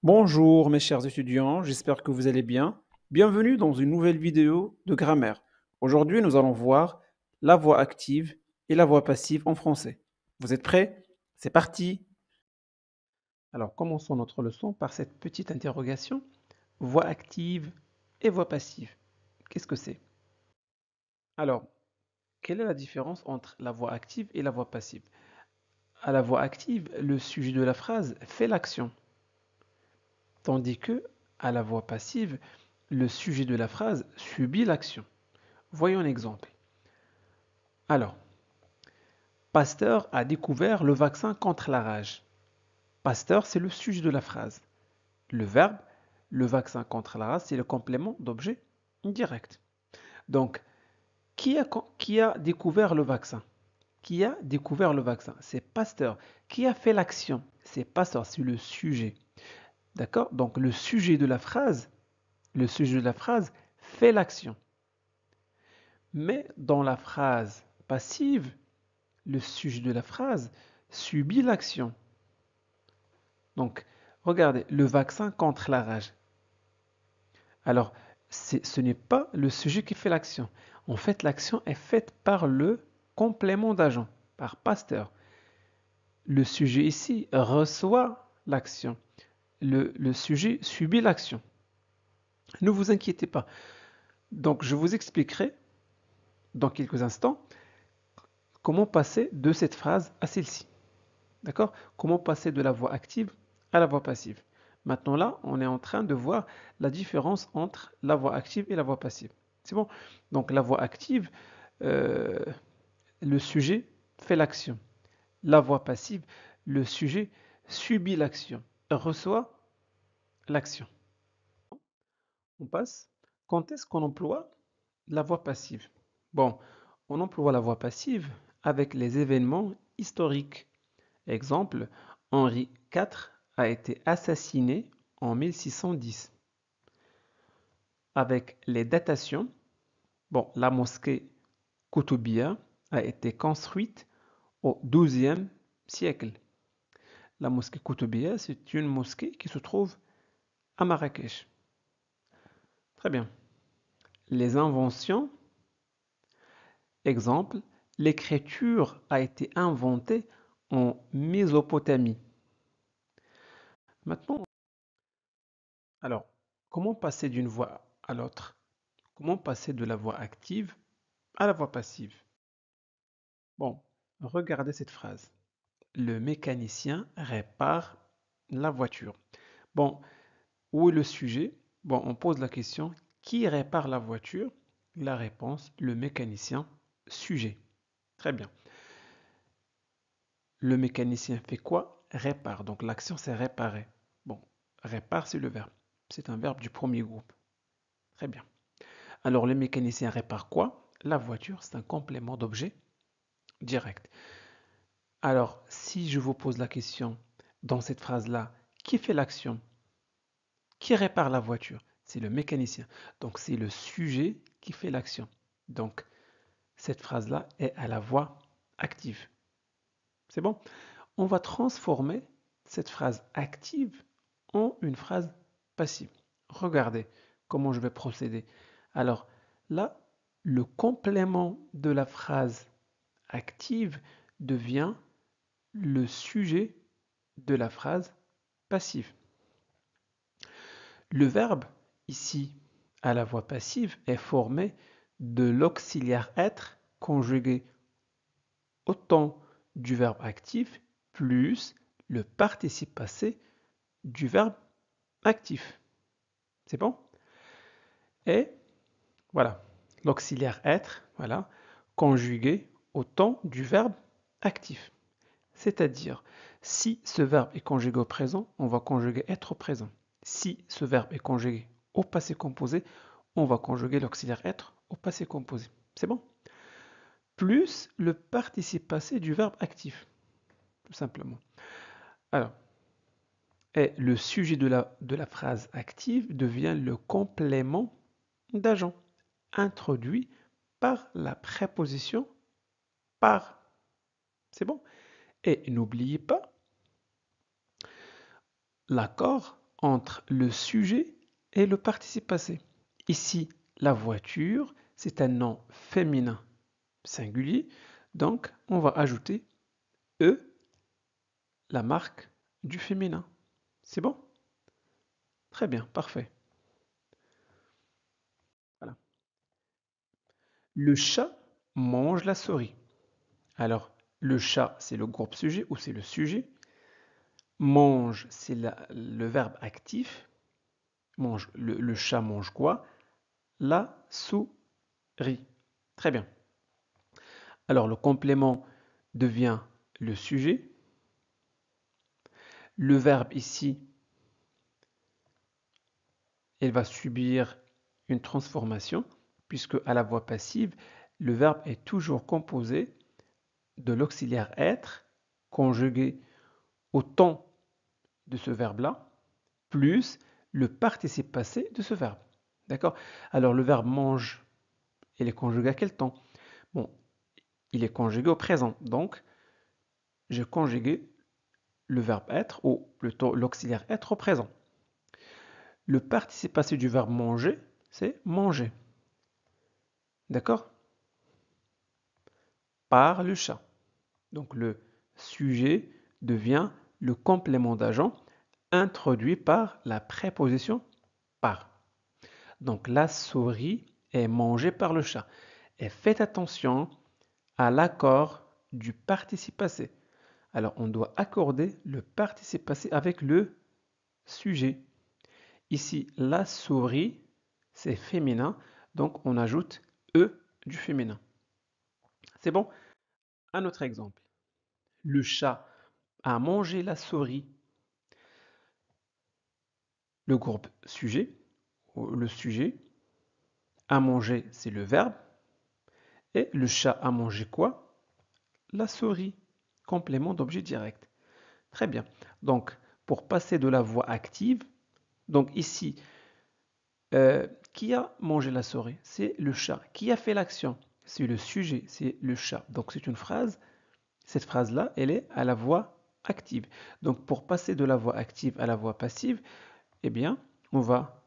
Bonjour mes chers étudiants, j'espère que vous allez bien. Bienvenue dans une nouvelle vidéo de grammaire. Aujourd'hui, nous allons voir la voix active et la voix passive en français. Vous êtes prêts? C'est parti! Alors, commençons notre leçon par cette petite interrogation. Voix active et voix passive. Qu'est-ce que c'est? Alors, quelle est la différence entre la voix active et la voix passive? À la voix active, le sujet de la phrase fait l'action, tandis que, à la voix passive, le sujet de la phrase subit l'action. Voyons un exemple. Alors, Pasteur a découvert le vaccin contre la rage. Pasteur, c'est le sujet de la phrase. Le verbe, le vaccin contre la rage, c'est le complément d'objet direct. Donc, qui a découvert le vaccin? Qui a découvert le vaccin? C'est Pasteur. Qui a fait l'action? C'est Pasteur, c'est le sujet. D'accord? Donc, le sujet de la phrase fait l'action. Mais dans la phrase passive, le sujet de la phrase subit l'action. Donc, regardez, le vaccin contre la rage. Alors, ce n'est pas le sujet qui fait l'action. En fait, l'action est faite par le complément d'agent, par Pasteur. Le sujet ici reçoit l'action. Le sujet subit l'action. Ne vous inquiétez pas. Donc, je vous expliquerai dans quelques instants comment passer de cette phrase à celle-ci. D'accord? Comment passer de la voix active à la voix passive. Maintenant là, on est en train de voir la différence entre la voix active et la voix passive. C'est bon? Donc la voix active, euh, le sujet fait l'action. La voix passive, le sujet subit l'action, reçoit l'action. On passe. Quand est-ce qu'on emploie la voix passive? Bon, on emploie la voix passive avec les événements historiques. Exemple, Henri IV a été assassiné en 1610. Avec les datations, bon, la mosquée Koutoubia a été construite au XIIe siècle. La mosquée Koutoubia, c'est une mosquée qui se trouve à Marrakech. Très bien. Les inventions, exemple, l'écriture a été inventée en Mésopotamie. Maintenant, alors, comment passer d'une voix à l'autre? Comment passer de la voix active à la voix passive? Bon, regardez cette phrase. Le mécanicien répare la voiture. Bon, où est le sujet? Bon, on pose la question, qui répare la voiture? La réponse, le mécanicien, sujet. Très bien. Le mécanicien fait quoi? Répare. Donc l'action, c'est réparer. Bon, répare, c'est le verbe. C'est un verbe du premier groupe. Très bien. Alors, le mécanicien répare quoi? La voiture, c'est un complément d'objet direct. Alors, si je vous pose la question dans cette phrase-là, qui fait l'action? Qui répare la voiture? C'est le mécanicien. Donc, c'est le sujet qui fait l'action. Donc, cette phrase-là est à la voix active. C'est bon? On va transformer cette phrase active en une phrase passive. Regardez comment je vais procéder. Alors, là, le complément de la phrase active devient le sujet de la phrase passive. Le verbe, ici, à la voix passive, est formé de l'auxiliaire être conjugué au temps du verbe actif plus le participe passé du verbe actif. C'est bon? Et voilà, l'auxiliaire être, voilà, conjugué au temps du verbe actif. C'est-à-dire, si ce verbe est conjugué au présent, on va conjuguer être au présent. Si ce verbe est conjugué au passé composé, on va conjuguer l'auxiliaire être au passé composé. C'est bon? Plus le participe passé du verbe actif, tout simplement. Alors, et le sujet de la phrase active devient le complément d'agent introduit par la préposition par. C'est bon? Et n'oubliez pas, l'accord entre le sujet et le participe passé. Ici, la voiture, c'est un nom féminin singulier, donc on va ajouter E, la marque du féminin. C'est bon? Très bien, parfait. Voilà. Le chat mange la souris. Alors, le chat, c'est le groupe sujet ou c'est le sujet. Mange, c'est le verbe actif. Mange, le chat mange quoi? La souris. Très bien. Alors, le complément devient le sujet. Le verbe ici, il va subir une transformation, puisque à la voix passive, le verbe est toujours composé de l'auxiliaire être, conjugué au temps de ce verbe-là, plus le participe passé de ce verbe. D'accord? Alors, le verbe mange, il est conjugué à quel temps? Bon, il est conjugué au présent. Donc, j'ai conjugué le verbe être ou plutôt l'auxiliaire être au présent. Le participe passé du verbe manger, c'est manger. D'accord? Par le chat. Donc, le sujet devient le complément d'agent introduit par la préposition par. Donc, la souris est mangée par le chat. Et faites attention à l'accord du participe passé. Alors, on doit accorder le participe passé avec le sujet. Ici, la souris, c'est féminin, donc on ajoute E du féminin. C'est bon? Un autre exemple. Le chat a mangé la souris. Le groupe sujet, ou le sujet, a mangé, c'est le verbe. Et le chat a mangé quoi? La souris. Complément d'objet direct. Très bien. Donc, pour passer de la voix active, donc ici, qui a mangé la souris? C'est le chat. Qui a fait l'action? C'est le sujet, c'est le chat. Donc, c'est une phrase. Cette phrase-là, elle est à la voix active. Donc, pour passer de la voix active à la voix passive, eh bien, on va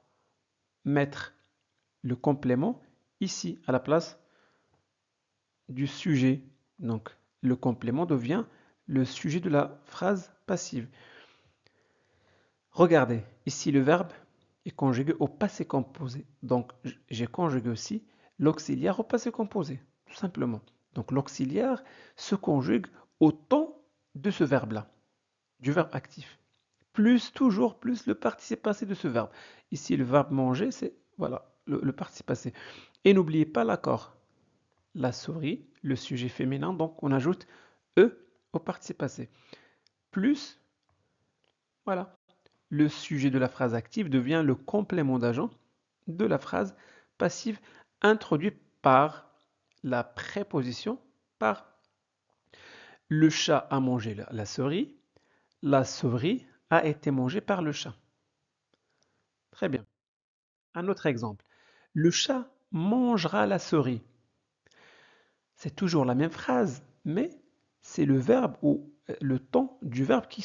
mettre le complément ici, à la place du sujet. Donc, le complément devient le sujet de la phrase passive. Regardez, ici le verbe est conjugué au passé composé. Donc, j'ai conjugué aussi l'auxiliaire au passé composé, tout simplement. Donc, l'auxiliaire se conjugue au temps de ce verbe-là, du verbe actif. Plus, toujours plus le participe passé de ce verbe. Ici, le verbe manger, c'est voilà, le participe passé. Et n'oubliez pas l'accord. La souris, le sujet féminin, donc on ajoute E au participe passé. Plus, voilà, le sujet de la phrase active devient le complément d'agent de la phrase passive introduite par la préposition par. Le chat a mangé la souris. La souris a été mangée par le chat. Très bien. Un autre exemple. Le chat mangera la souris. C'est toujours la même phrase, mais c'est le verbe ou le temps du verbe qui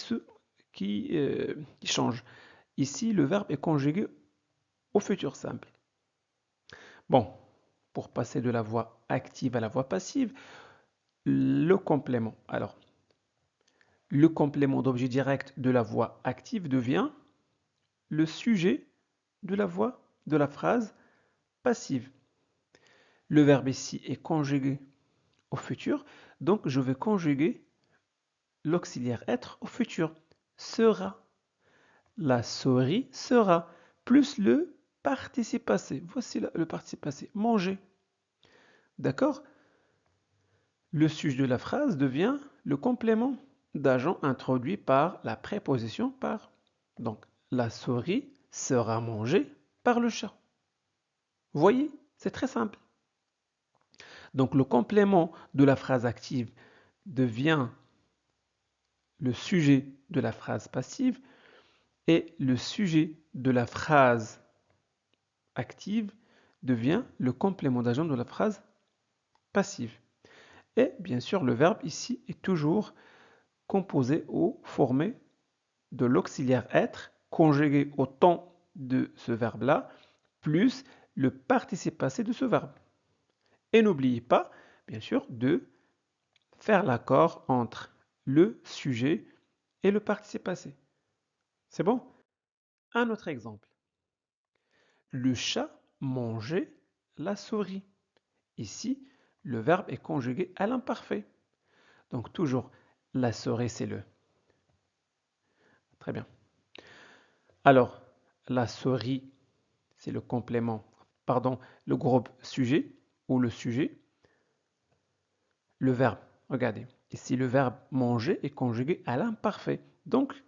change. Ici, le verbe est conjugué au futur simple. Bon, pour passer de la voix active à la voix passive, le complément. Alors, le complément d'objet direct de la voix active devient le sujet de la voix de la phrase passive. Le verbe ici est conjugué au futur, donc je vais conjuguer l'auxiliaire être au futur. Sera. La souris sera. Plus le participe passé. Voici le participe passé. Manger. D'accord? Le sujet de la phrase devient le complément d'agent introduit par la préposition par. Donc, la souris sera mangée par le chat. Vous voyez? C'est très simple. Donc, le complément de la phrase active devient le sujet de la phrase passive et le sujet de la phrase active devient le complément d'agent de la phrase passive. Et bien sûr, le verbe ici est toujours composé ou formé de l'auxiliaire être conjugué au temps de ce verbe-là, plus le participe passé de ce verbe. Et n'oubliez pas, bien sûr, de faire l'accord entre le sujet et le participe passé. C'est bon? Un autre exemple. Le chat mangeait la souris. Ici, le verbe est conjugué à l'imparfait. Donc toujours, la souris, c'est le. Très bien. Alors, la souris, c'est le complément, pardon, le groupe sujet ou le sujet. Le verbe, regardez, ici le verbe manger est conjugué à l'imparfait. Donc,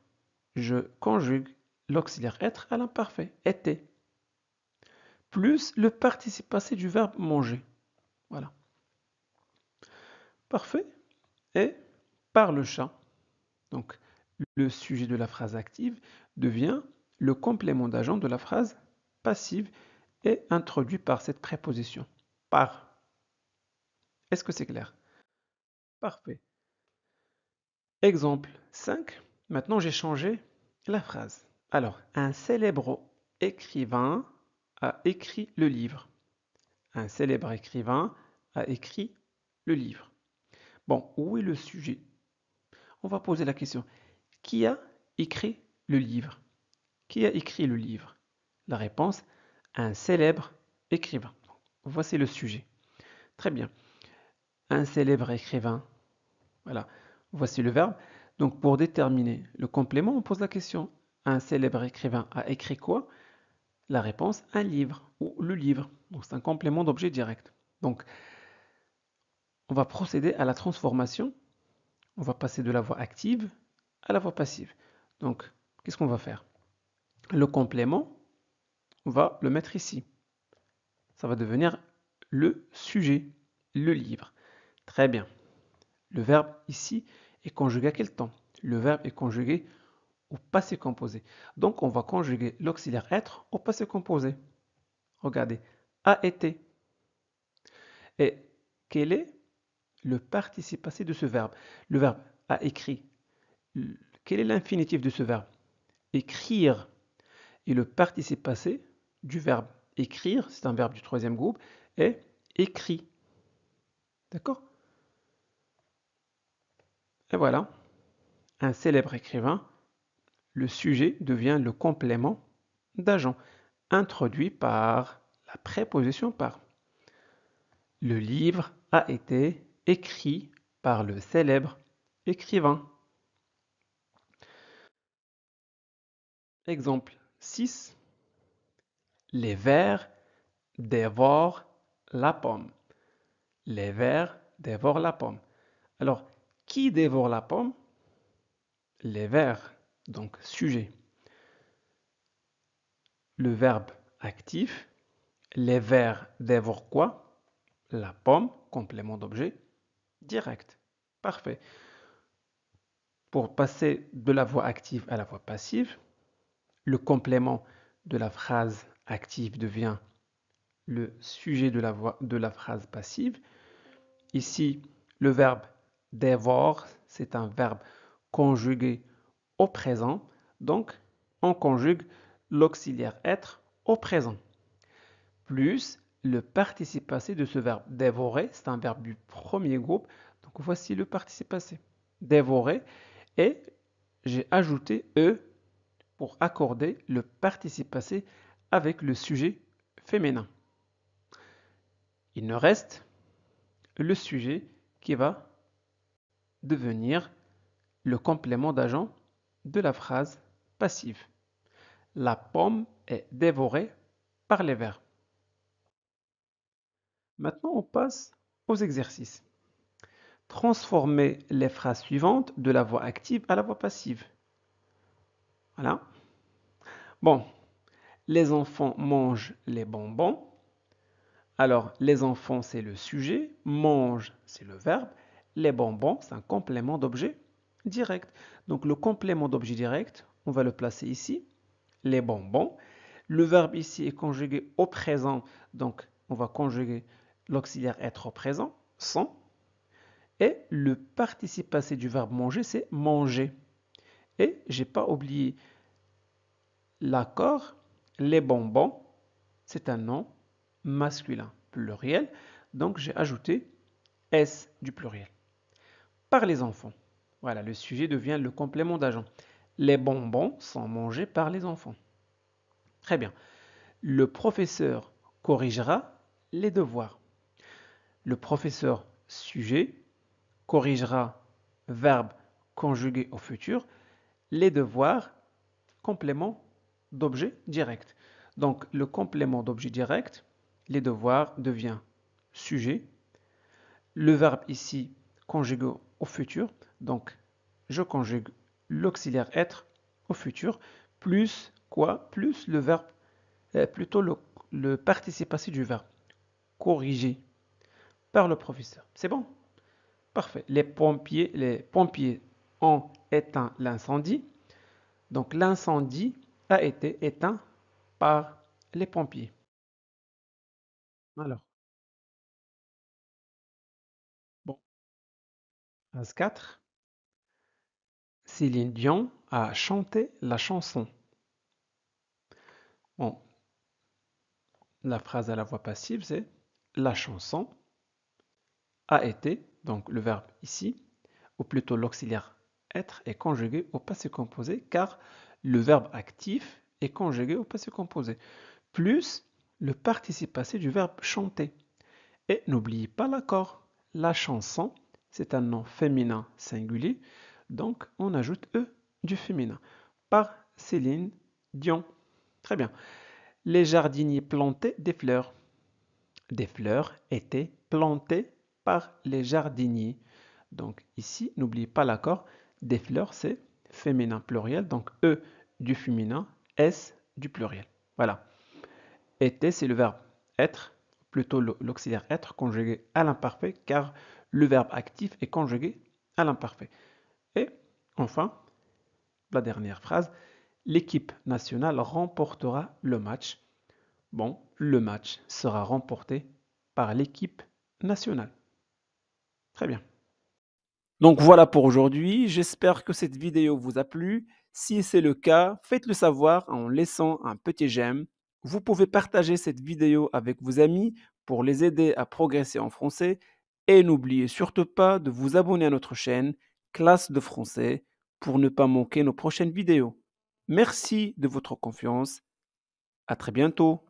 je conjugue l'auxiliaire être à l'imparfait, était, plus le participe passé du verbe manger. Voilà. Parfait. Et par le chat. Donc, le sujet de la phrase active devient le complément d'agent de la phrase passive et introduit par cette préposition. Par. Est-ce que c'est clair? Parfait. Exemple 5. Maintenant, j'ai changé la phrase. Alors, un célèbre écrivain a écrit le livre. Un célèbre écrivain a écrit le livre. Bon, où est le sujet? On va poser la question. Qui a écrit le livre? Qui a écrit le livre? La réponse, un célèbre écrivain. Voici le sujet. Très bien. Un célèbre écrivain. Voilà. Voici le verbe. Donc, pour déterminer le complément, on pose la question. Un célèbre écrivain a écrit quoi? La réponse, un livre ou le livre. Donc, c'est un complément d'objet direct. Donc, on va procéder à la transformation. On va passer de la voix active à la voix passive. Donc, qu'est-ce qu'on va faire? Le complément, on va le mettre ici. Ça va devenir le sujet, le livre. Très bien. Le verbe ici est conjugué à quel temps? Le verbe est conjugué au passé composé. Donc, on va conjuguer l'auxiliaire être au passé composé. Regardez, a été. Et quel est le participe passé de ce verbe? Le verbe a écrit. Quel est l'infinitif de ce verbe? Écrire. Et le participe passé du verbe écrire, c'est un verbe du troisième groupe, est écrit. D'accord? Et voilà, un célèbre écrivain, le sujet devient le complément d'agent, introduit par la préposition par. Le livre a été écrit par le célèbre écrivain. Exemple 6. Les vers dévorent la pomme. Les vers dévorent la pomme. Alors, qui dévore la pomme? Les vers, donc sujet. Le verbe actif. Les vers dévorent quoi? La pomme, complément d'objet, direct. Parfait. Pour passer de la voix active à la voix passive, le complément de la phrase active devient le sujet de la phrase passive. Ici, le verbe dévore, c'est un verbe conjugué au présent. Donc, on conjugue l'auxiliaire être au présent. Plus le participe passé de ce verbe dévorer, c'est un verbe du premier groupe. Donc, voici le participe passé. Dévorer. Et j'ai ajouté E pour accorder le participe passé avec le sujet féminin. Il ne reste le sujet qui va devenir le complément d'agent de la phrase passive. La pomme est dévorée par les vers. Maintenant, on passe aux exercices. Transformer les phrases suivantes de la voix active à la voix passive. Voilà. Bon, les enfants mangent les bonbons. Alors, les enfants, c'est le sujet. Mange, c'est le verbe. Les bonbons, c'est un complément d'objet direct. Donc, le complément d'objet direct, on va le placer ici. Les bonbons. Le verbe ici est conjugué au présent. Donc, on va conjuguer l'auxiliaire être au présent, sont. Et le participe passé du verbe manger, c'est manger. Et j'ai pas oublié L'accord, les bonbons, c'est un nom masculin pluriel, donc j'ai ajouté S du pluriel. Par les enfants. Voilà, le sujet devient le complément d'agent. Les bonbons sont mangés par les enfants. Très bien. Le professeur corrigera les devoirs. Le professeur sujet corrigera verbe conjugué au futur, les devoirs complément d'objet direct. Donc le complément d'objet direct, les devoirs devient sujet, le verbe ici conjugué au futur, donc je conjugue l'auxiliaire être au futur, plus quoi? Plus le verbe, plutôt le participe passé du verbe, corrigé par le professeur. C'est bon? Parfait. Les pompiers ont éteint l'incendie. Donc l'incendie a été éteint par les pompiers. Alors, bon, phrase 4. Céline Dion a chanté la chanson. Bon, la phrase à la voix passive, c'est la chanson a été, donc le verbe ici, ou plutôt l'auxiliaire être est conjugué au passé composé car le verbe actif est conjugué au passé composé, plus le participe passé du verbe chanter. Et n'oubliez pas l'accord. La chanson, c'est un nom féminin singulier, donc on ajoute E du féminin par Céline Dion. Très bien. Les jardiniers plantaient des fleurs. Des fleurs étaient plantées par les jardiniers. Donc ici, n'oubliez pas l'accord. Des fleurs, c'est féminin pluriel, donc E du féminin, S du pluriel. Voilà. Était, c'est le verbe être, plutôt l'auxiliaire être conjugué à l'imparfait, car le verbe actif est conjugué à l'imparfait. Et enfin, la dernière phrase, l'équipe nationale remportera le match. Bon, le match sera remporté par l'équipe nationale. Très bien. Donc voilà pour aujourd'hui. J'espère que cette vidéo vous a plu. Si c'est le cas, faites-le savoir en laissant un petit j'aime. Vous pouvez partager cette vidéo avec vos amis pour les aider à progresser en français. Et n'oubliez surtout pas de vous abonner à notre chaîne Classe de français pour ne pas manquer nos prochaines vidéos. Merci de votre confiance. À très bientôt.